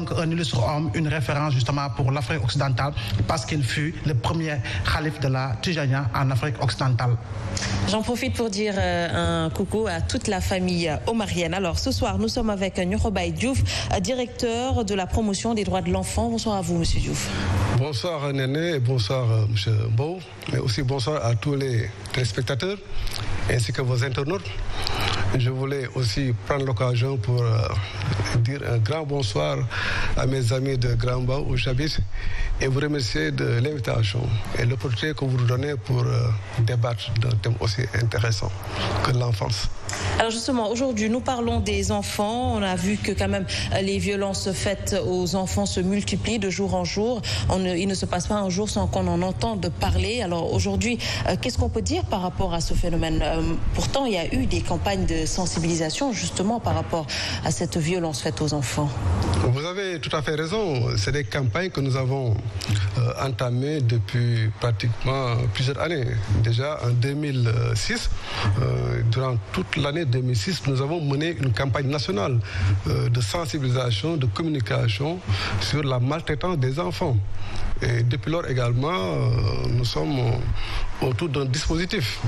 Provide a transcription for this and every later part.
Un illustre homme, une référence justement pour l'Afrique occidentale parce qu'il fut le premier calife de la Tijania en Afrique occidentale. J'en profite pour dire un coucou à toute la famille omarienne. Alors ce soir, nous sommes avec Niokhobaye Diouf, directeur de la promotion des droits de l'enfant. Bonsoir à vous, monsieur Diouf. Bonsoir Néné et bonsoir monsieur Mbow, mais aussi bonsoir à tous les téléspectateurs ainsi que vos internautes. Je voulais aussi prendre l'occasion pour dire un grand bonsoir à mes amis de Grand Mbao où j'habite et vous remercier de l'invitation et l'opportunité que vous nous donnez pour débattre d'un thème aussi intéressant que l'enfance. Alors justement, aujourd'hui, nous parlons des enfants. On a vu que quand même les violences faites aux enfants se multiplient de jour en jour. Il ne se passe pas un jour sans qu'on en entende parler. Alors aujourd'hui, qu'est-ce qu'on peut dire par rapport à ce phénomène ? Pourtant, il y a eu des campagnes de sensibilisation justement par rapport à cette violence faite aux enfants. Vous avez tout à fait raison. C'est des campagnes que nous avons entamées depuis pratiquement plusieurs années. Déjà en 2006, durant toute l'année 2006, nous avons mené une campagne nationale de sensibilisation, de communication sur la maltraitance des enfants. Et depuis lors également, nous sommes autour d'un dispositif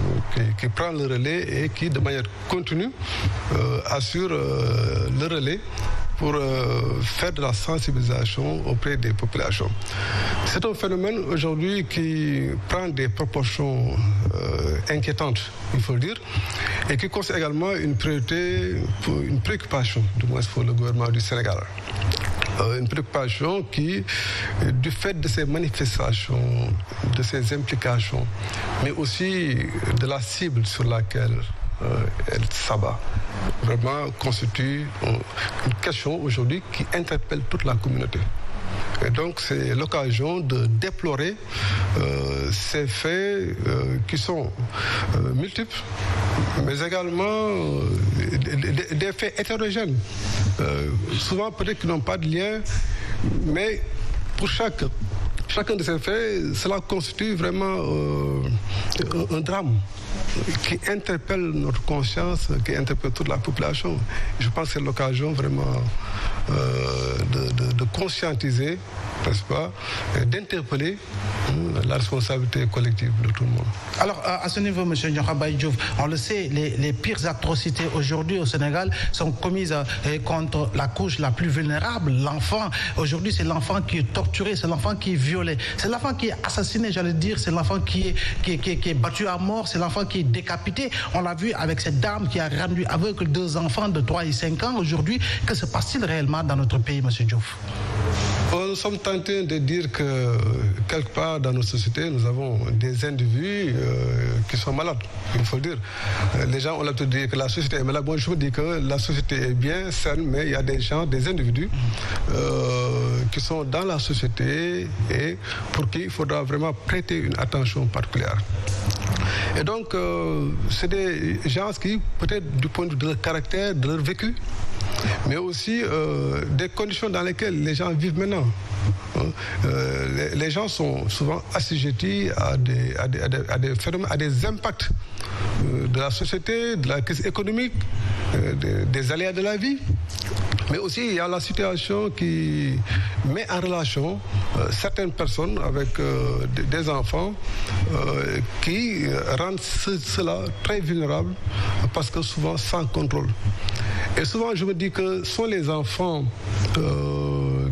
qui prend le relais et qui, de manière continue, assure le relais pour faire de la sensibilisation auprès des populations. C'est un phénomène aujourd'hui qui prend des proportions inquiétantes, il faut le dire, et qui constitue également une priorité, une préoccupation, du moins pour le gouvernement du Sénégal. Une préoccupation qui, du fait de ces manifestations, de ces implications, mais aussi de la cible sur laquelle elle s'abat, vraiment constitue une question aujourd'hui qui interpelle toute la communauté. Et donc c'est l'occasion de déplorer ces faits qui sont multiples, mais également des faits hétérogènes. Souvent peut-être qu'ils n'ont pas de lien, mais pour chacun de ces faits, cela constitue vraiment un drame qui interpelle notre conscience, qui interpelle toute la population. Je pense que c'est l'occasion vraiment de conscientiser, n'est-ce pas, d'interpeller la responsabilité collective de tout le monde. Alors, à ce niveau, M. Niokhobaye Diouf, on le sait, les pires atrocités aujourd'hui au Sénégal sont commises contre la couche la plus vulnérable, l'enfant. Aujourd'hui, c'est l'enfant qui est torturé, c'est l'enfant qui est violé, c'est l'enfant qui est assassiné, j'allais dire, c'est l'enfant qui est battu à mort, c'est l'enfant qui est décapité. On l'a vu avec cette dame qui a rendu aveugle 2 enfants de 3 et 5 ans. Aujourd'hui, que se passe-t-il réellement dans notre pays, M. Diouf ? Nous sommes tentés de dire que quelque part dans nos sociétés, nous avons des individus qui sont malades, il faut le dire. Les gens ont l'habitude de dire que la société est malade. Moi, je vous dis que la société est bien saine, mais il y a des gens, des individus qui sont dans la société et pour qui il faudra vraiment prêter une attention particulière. Et donc, c'est des gens qui, peut-être du point de vue de leur caractère, de leur vécu, mais aussi des conditions dans lesquelles les gens vivent maintenant. Les gens sont souvent assujettis à des phénomènes, à des impacts de la société, de la crise économique, des aléas de la vie. Mais aussi, il y a la situation qui met en relation certaines personnes avec des enfants qui rendent cela très vulnérable parce que souvent sans contrôle. Et souvent, je me dis que ce sont les enfants